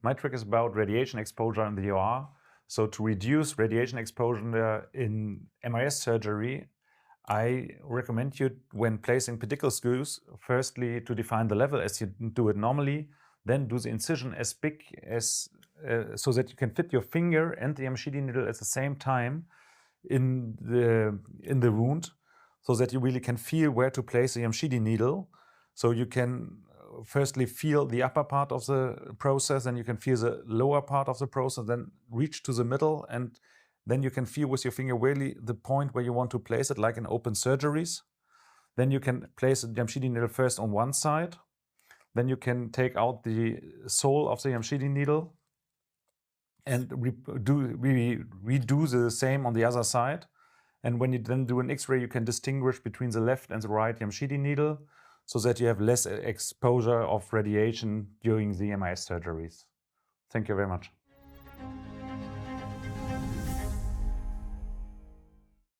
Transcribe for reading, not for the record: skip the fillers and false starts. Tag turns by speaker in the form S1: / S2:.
S1: My trick is about radiation exposure in the OR. So to reduce radiation exposure in MIS surgery, I recommend you, when placing pedicle screws, firstly to define the level as you do it normally, then do the incision as big as so that you can fit your finger and the Yamashita needle at the same time in the wound, so that you really can feel where to place the Yamashita needle. So you can firstly feel the upper part of the process, then you can feel the lower part of the process, then reach to the middle, and then you can feel with your finger really the point where you want to place it, like in open surgeries. Then you can place the Yamashita needle first on one side. Then you can take out the sole of the Yamashita needle and redo the same on the other side. And when you then do an X-ray, you can distinguish between the left and the right Yamashita needle, so that you have less exposure of radiation during the MIS surgeries. Thank you very much.